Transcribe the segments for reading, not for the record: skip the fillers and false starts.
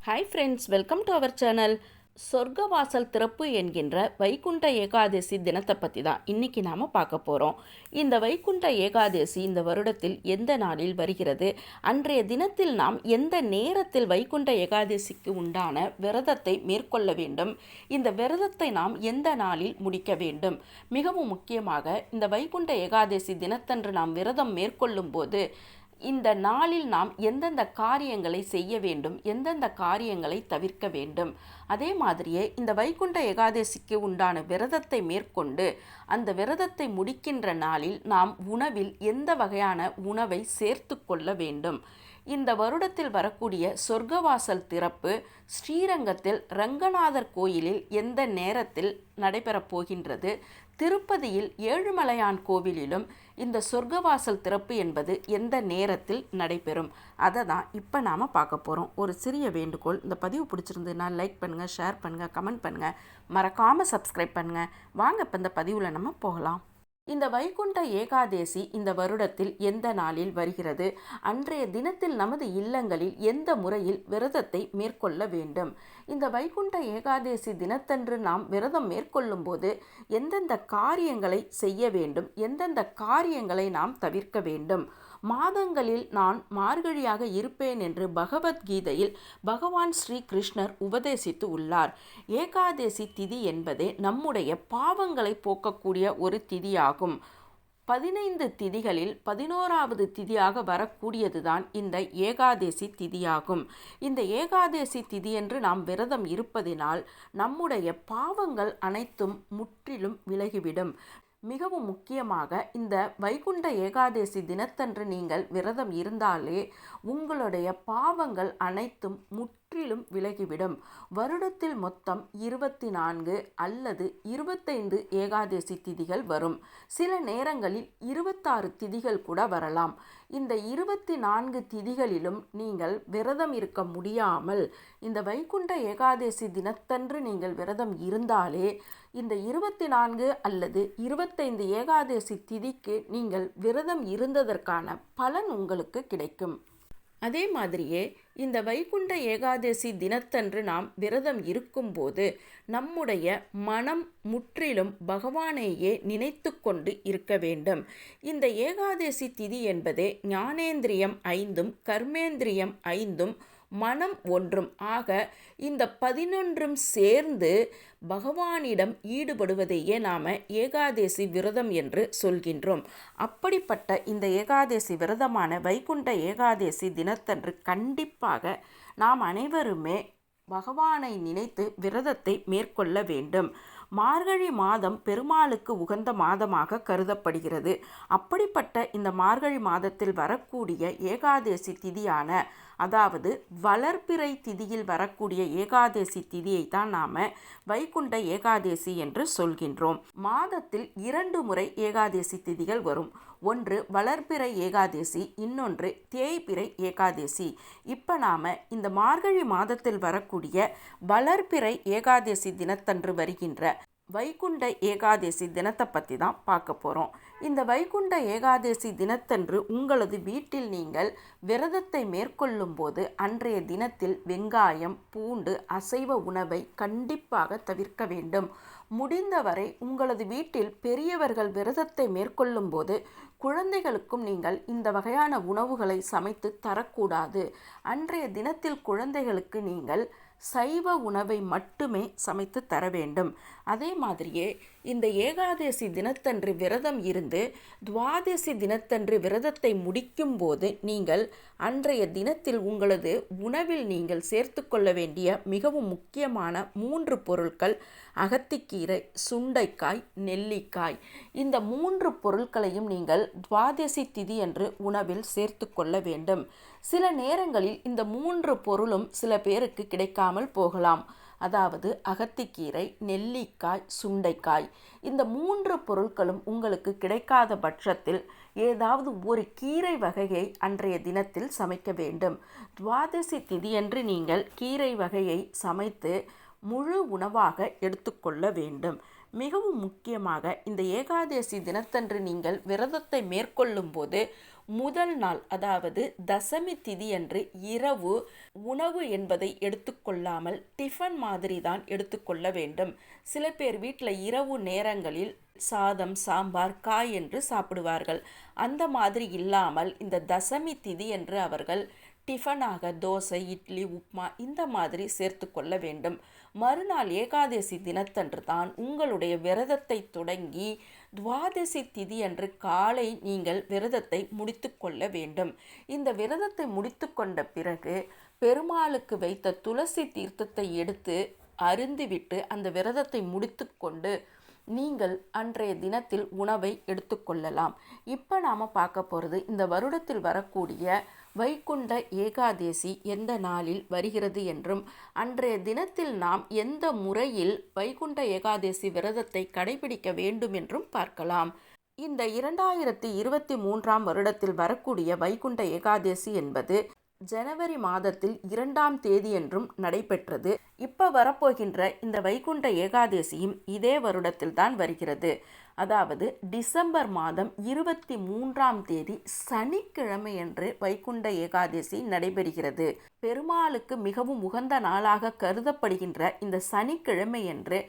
Hi friends, welcome to our channel. Sorgavasal திறப்பு என்கின்ற வைகுண்ட ஏகாதசி தினத்தை பற்றி தான் இன்றைக்கி நாம் பார்க்க போகிறோம். இந்த வைகுண்ட ஏகாதசி இந்த வருடத்தில் எந்த நாளில் வருகிறது, அன்றைய தினத்தில் நாம் எந்த நேரத்தில் வைகுண்ட ஏகாதசிக்கு உண்டான விரதத்தை மேற்கொள்ள வேண்டும், இந்த விரதத்தை நாம் எந்த நாளில் முடிக்க வேண்டும், மிகவும் முக்கியமாக இந்த வைகுண்ட ஏகாதசி தினத்தன்று நாம் விரதம் மேற்கொள்ளும் போது இந்த நாளில் நாம் எந்தெந்த காரியங்களை செய்ய வேண்டும், எந்தெந்த காரியங்களை தவிர்க்க வேண்டும், அதே மாதிரியே இந்த வைகுண்ட ஏகாதசிக்கு உண்டான விரதத்தை மேற்கொண்டு அந்த விரதத்தை முடிக்கின்ற நாளில் நாம் உணவில் எந்த வகையான உணவை சேர்த்து கொள்ள வேண்டும். இந்த வருடத்தில் வரக்கூடிய சொர்க்கவாசல் திறப்பு ஸ்ரீரங்கத்தில் ரங்கநாதர் கோயிலில் எந்த நேரத்தில் நடைபெறப் போகின்றது, திருப்பதியில் ஏழுமலையான் கோவிலிலும் இந்த சொர்க்கவாசல் திறப்பு என்பது எந்த நேரத்தில் நடைபெறும், அதை தான் இப்போ நாம் பார்க்க போகிறோம். ஒரு சிறிய வேண்டுகோள், இந்த பதிவு பிடிச்சிருந்ததுன்னா லைக் பண்ணுங்கள், ஷேர் பண்ணுங்கள், கமெண்ட் பண்ணுங்கள், மறக்காமல் சப்ஸ்கிரைப் பண்ணுங்கள். வாங்க இப்போ இந்த பதிவில் நம்ம போகலாம். இந்த வைகுண்ட ஏகாதசி இந்த வருடத்தில் எந்த நாளில் வருகிறது, அன்றைய தினத்தில் நமது இல்லங்களில் எந்த முறையில் விரதத்தை மேற்கொள்ள வேண்டும், இந்த வைகுண்ட ஏகாதசி தினத்தன்று நாம் விரதம் மேற்கொள்ளும் போது எந்தெந்த காரியங்களை செய்ய வேண்டும், எந்தெந்த காரியங்களை நாம் தவிர்க்க வேண்டும், மாதங்களில் நான் மார்கழியாக இருப்பேன் என்று பகவத்கீதையில் பகவான் ஸ்ரீ கிருஷ்ணர் உபதேசித்து உள்ளார். ஏகாதசி திதி என்பதே நம்முடைய பாவங்களை போக்கக்கூடிய ஒரு திதியாகும். 15 திதிகளில் 11வது திதியாக வரக்கூடியதுதான் இந்த ஏகாதசி திதியாகும். இந்த ஏகாதசி திதியன்று நாம் விரதம் இருப்பதினால் நம்முடைய பாவங்கள் அனைத்தும் முற்றிலும் விலகிவிடும். மிகவும் முக்கியமாக இந்த வைகுண்ட ஏகாதசி தினத்தன்று நீங்கள் விரதம் இருந்தாலே உங்களுடைய பாவங்கள் அனைத்தும் முற்றிலும் விலகிவிடும். வருடத்தில் மொத்தம் 24 அல்லது 25 ஏகாதசி திதிகள் வரும். சில நேரங்களில் 26 திதிகள் கூட வரலாம். இந்த 24 திதிகளிலும் நீங்கள் விரதம் இருக்க முடியாமல் இந்த வைகுண்ட ஏகாதசி தினத்தன்று நீங்கள் விரதம் இருந்தாலே இந்த 24 அல்லது 25 ஏகாதசி திதிக்கு நீங்கள் விரதம் இருந்ததற்கான பலன் உங்களுக்கு கிடைக்கும். அதே மாதிரியே இந்த வைகுண்ட ஏகாதசி தினத்தன்று நாம் விரதம் இருக்கும்போது நம்முடைய மனம் முற்றிலும் பகவானையே நினைத்து கொண்டு இருக்க வேண்டும். இந்த ஏகாதசி திதி என்பதே ஞானேந்திரியம் 5 கர்மேந்திரியம் 5 மனம் 1 ஆக இந்த 11 சேர்ந்து பகவானிடம் ஈடுபடுவதையே நாம் ஏகாதசி விரதம் என்று சொல்கின்றோம். அப்படிப்பட்ட இந்த ஏகாதசி விரதமான வைகுண்ட ஏகாதசி தினத்தன்று கண்டிப்பாக நாம் அனைவருமே பகவானை நினைத்து விரதத்தை மேற்கொள்ள வேண்டும். மார்கழி மாதம் பெருமாளுக்கு உகந்த மாதமாக கருதப்படுகிறது. அப்படிப்பட்ட இந்த மார்கழி மாதத்தில் வரக்கூடிய ஏகாதசி திதியான, அதாவது வளர்பிறை திதியில் வரக்கூடிய ஏகாதசி திதியை தான் நாம் வைகுண்ட ஏகாதசி என்று சொல்கின்றோம். மாதத்தில் 2 முறை ஏகாதசி திதிகள் வரும். ஒன்று வளர்பிறை ஏகாதசி, இன்னொன்று தேய்பிறை ஏகாதசி. இப்போ நாம் இந்த மார்கழி மாதத்தில் வரக்கூடிய வளர்பிறை ஏகாதசி தினத்தன்று வருகின்ற வைகுண்ட ஏகாதசி தினத்தை பற்றி தான் பார்க்க போகிறோம். இந்த வைகுண்ட ஏகாதசி தினத்தன்று உங்களது வீட்டில் நீங்கள் விரதத்தை மேற்கொள்ளும் போது அன்றைய தினத்தில் வெங்காயம், பூண்டு, அசைவ உணவை கண்டிப்பாக தவிர்க்க வேண்டும். முடிந்தவரை உங்களது வீட்டில் பெரியவர்கள் விரதத்தை மேற்கொள்ளும் போது குழந்தைகளுக்கும் நீங்கள் இந்த வகையான உணவுகளை சமைத்து தரக்கூடாது. அன்றைய தினத்தில் குழந்தைகளுக்கு நீங்கள் சைவ உணவை மட்டுமே சமைத்து தர வேண்டும். அதே மாதிரியே இந்த ஏகாதசி தினத்தன்று விரதம் இருந்து துவாதசி தினத்தன்று விரதத்தை முடிக்கும் போது நீங்கள் அன்றைய தினத்தில் உங்களது உணவில் நீங்கள் சேர்த்து கொள்ள வேண்டிய மிகவும் முக்கியமான 3 பொருட்கள் அகத்திக்கீரை, சுண்டைக்காய், நெல்லிக்காய். இந்த 3 பொருட்களையும் நீங்கள் துவாதசி திதி என்று உணவில் சேர்த்து கொள்ள வேண்டும். சில நேரங்களில் இந்த 3 பொருளும் சில பேருக்கு கிடைக்காமல் போகலாம். அதாவது அகத்திக்கீரை, நெல்லிக்காய், சுண்டைக்காய். இந்த 3 பொருட்களும் உங்களுக்கு கிடைக்காத பட்சத்தில் ஏதாவது ஒரு கீரை வகையை அன்றைய தினத்தில் சமைக்க வேண்டும். துவாதசி திதியன்று நீங்கள் கீரை வகையை சமைத்து முழு உணவாக எடுத்துக்கொள்ள வேண்டும். மிகவும் முக்கியமாக இந்த ஏகாதசி தினத்தன்று நீங்கள் விரதத்தை மேற்கொள்ளும் போது முதல் நாள், அதாவது தசமி திதி அன்று இரவு உணவு என்பதை எடுத்துக்கொள்ளாமல் டிஃபன் மாதிரி தான் எடுத்துக்கொள்ள வேண்டும். சில பேர் வீட்டில் இரவு நேரங்களில் சாதம், சாம்பார், காய் என்று சாப்பிடுவார்கள். அந்த மாதிரி இல்லாமல் இந்த தசமி திதி என்று அவர்கள் டிஃபனாக தோசை, இட்லி, உப்மா இந்த மாதிரி சேர்த்து கொள்ள வேண்டும். மறுநாள் ஏகாதசி தினத்தன்று தான் உங்களுடைய விரதத்தை தொடங்கி துவாதசி திதி அன்று காலை நீங்கள் விரதத்தை முடித்து கொள்ள வேண்டும். இந்த விரதத்தை முடித்து கொண்ட பிறகு பெருமாளுக்கு வைத்த துளசி தீர்த்தத்தை எடுத்து அருந்திவிட்டு அந்த விரதத்தை முடித்து கொண்டு நீங்கள் அன்றைய தினத்தில் உணவை எடுத்துக்கொள்ளலாம். இப்போ நாம் பார்க்க போகிறது இந்த வருடத்தில் வரக்கூடிய வைகுண்ட ஏகாதசி எந்த நாளில் வருகிறது என்றும் அன்றைய தினத்தில் நாம் எந்த முறையில் வைகுண்ட ஏகாதசி விரதத்தை கடைபிடிக்க வேண்டும் என்றும் பார்க்கலாம். இந்த 2023ஆம் வருடத்தில் வரக்கூடிய வைகுண்ட ஏகாதசி என்பது ஜனவரி மாதத்தில் 2ஆம் தேதி என்றும் நடைபெற்றது. இப்போ வரப்போகின்ற இந்த வைகுண்ட ஏகாதசியும் இதே வருடத்தில் தான் வருகிறது. அதாவது டிசம்பர் மாதம் 23ஆம் தேதி சனிக்கிழமை அன்று வைகுண்ட ஏகாதசி நடைபெறுகிறது. பெருமாளுக்கு மிகவும் உகந்த நாளாக கருதப்படுகின்ற இந்த சனிக்கிழமை அன்று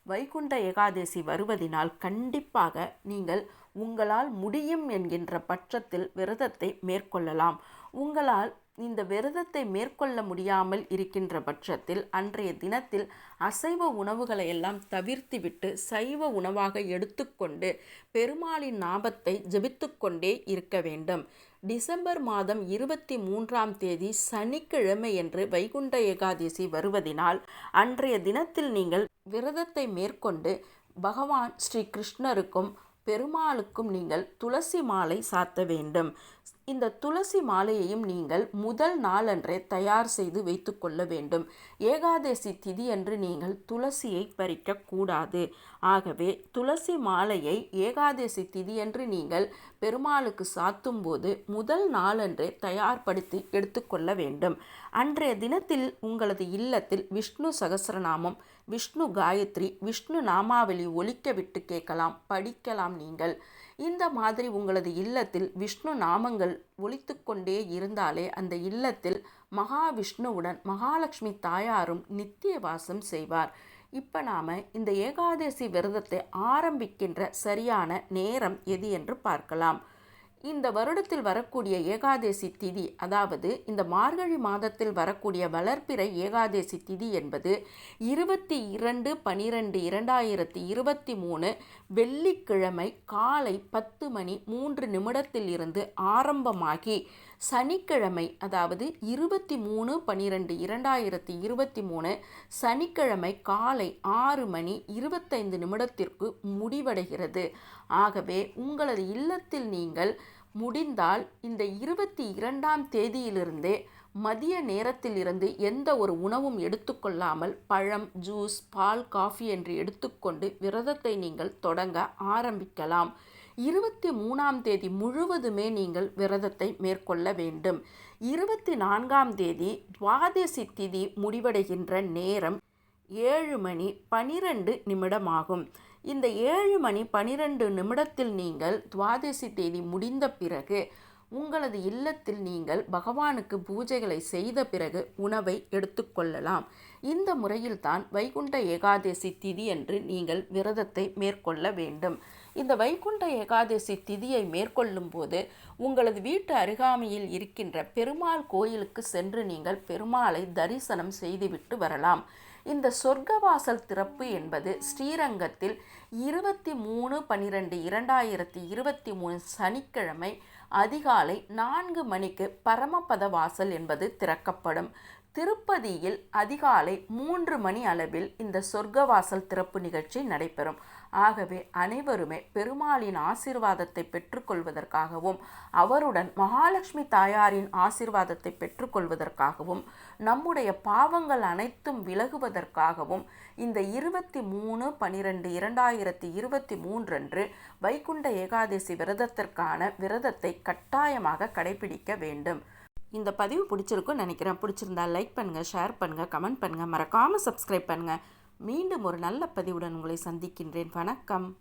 வைகுண்ட ஏகாதசி வருவதினால் கண்டிப்பாக நீங்கள் உங்களால் முடியும் என்கின்ற பட்சத்தில் விரதத்தை மேற்கொள்ளலாம். உங்களால் இந்த விரதத்தை மேற்கொள்ள முடியாமல் இருக்கின்ற பட்சத்தில் அன்றைய தினத்தில் அசைவ உணவுகளை எல்லாம் தவிர்த்துவிட்டு சைவ உணவாக எடுத்துக்கொண்டு பெருமாளின் நாமத்தை ஜபித்து கொண்டே இருக்க வேண்டும். டிசம்பர் மாதம் 23ஆம் தேதி சனிக்கிழமை என்று வைகுண்ட ஏகாதசி வருவதினால் அன்றைய தினத்தில் நீங்கள் விரதத்தை மேற்கொண்டு பகவான் ஸ்ரீ கிருஷ்ணருக்கும் பெருமாளுக்கும் நீங்கள் துளசி மாலை சாத்த வேண்டும். இந்த துளசி மாலையையும் நீங்கள் முதல் நாளன்றே தயார் செய்து வைத்து கொள்ள வேண்டும். ஏகாதசி திதி அன்று நீங்கள் துளசியை பறிக்கக்கூடாது. ஆகவே துளசி மாலையை ஏகாதசி திதியன்று நீங்கள் பெருமாளுக்கு சாத்தும் போது முதல் நாளன்றே தயார்படுத்தி எடுத்துக்கொள்ள வேண்டும். அன்றைய தினத்தில் உங்களது இல்லத்தில் விஷ்ணு சகஸ்ரநாமம், விஷ்ணு காயத்ரி, விஷ்ணு நாமாவளி ஒலிக்க விட்டு கேட்கலாம், படிக்கலாம். நீங்கள் இந்த மாதிரி உங்களது இல்லத்தில் விஷ்ணு நாமங்கள் ஒலித்து கொண்டே இருந்தாலே அந்த இல்லத்தில் மகாவிஷ்ணுவுடன் மகாலட்சுமி தாயாரும் நித்திய வாசம் செய்வார். இப்போ நாம் இந்த ஏகாதசி விரதத்தை ஆரம்பிக்கின்ற சரியான நேரம் எது என்று பார்க்கலாம். இந்த வருடத்தில் வரக்கூடிய ஏகாதசி திதி, அதாவது இந்த மார்கழி மாதத்தில் வரக்கூடிய வளர்பிறை ஏகாதசி திதி என்பது 22/12/2023 வெள்ளிக்கிழமை காலை 10:03 இருந்து ஆரம்பமாகி சனிக்கிழமை, அதாவது 23/12/2023 சனிக்கிழமை காலை 6:25 முடிவடைகிறது. ஆகவே உங்களது இல்லத்தில் நீங்கள் முடிந்தால் இந்த 22ஆம் தேதியிலிருந்தே மதிய நேரத்திலிருந்து எந்த ஒரு உணவும் எடுத்துக்கொள்ளாமல் பழம், ஜூஸ், பால், காஃபி என்று எடுத்துக்கொண்டு விரதத்தை நீங்கள் தொடங்க ஆரம்பிக்கலாம். 23ஆம் தேதி முழுவதுமே நீங்கள் விரதத்தை மேற்கொள்ள வேண்டும். 24ஆம் தேதி துவாதசி திதி முடிவடைகின்ற நேரம் 7:12 ஆகும். இந்த 7:12 நீங்கள் துவாதசி தேதி முடிந்த பிறகு உங்களது இல்லத்தில் நீங்கள் பகவானுக்கு பூஜைகளை செய்த பிறகு உணவை எடுத்துக்கொள்ளலாம். இந்த முறையில்தான் வைகுண்ட ஏகாதசி திதி அன்று நீங்கள் விரதத்தை மேற்கொள்ள வேண்டும். இந்த வைகுண்ட ஏகாதசி திதியை மேற்கொள்ளும் போது உங்களது வீட்டு அருகாமையில் இருக்கின்ற பெருமாள் கோயிலுக்கு சென்று நீங்கள் பெருமாளை தரிசனம் செய்துவிட்டு வரலாம். இந்த சொர்க்கவாசல் திறப்பு என்பது ஸ்ரீரங்கத்தில் 23/12/2023 சனிக்கிழமை அதிகாலை 4 மணிக்கு பரமபத வாசல் என்பது திறக்கப்படும். திருப்பதியில் அதிகாலை 3 மணி அளவில் இந்த சொர்க்கவாசல் திறப்பு நிகழ்ச்சி நடைபெறும். ஆகவே அனைவருமே பெருமாளின் ஆசீர்வாதத்தை பெற்றுக்கொள்வதற்காகவும் அவருடன் மகாலட்சுமி தாயாரின் ஆசீர்வாதத்தை பெற்றுக்கொள்வதற்காகவும் நம்முடைய பாவங்கள் அனைத்தும் விலகுவதற்காகவும் இந்த 23/12/2023 அன்று வைகுண்ட ஏகாதசி விரதத்திற்கான விரதத்தை கட்டாயமாக கடைபிடிக்க வேண்டும். இந்த பதிவு பிடிச்சிருக்குன்னு நினைக்கிறேன். பிடிச்சிருந்தா லைக் பண்ணுங்கள், ஷேர் பண்ணுங்கள், கமெண்ட் பண்ணுங்கள், மறக்காமல் சப்ஸ்கிரைப் பண்ணுங்கள். மீண்டும் ஒரு நல்ல பதிவுடன் உங்களை சந்திக்கின்றேன். வணக்கம்.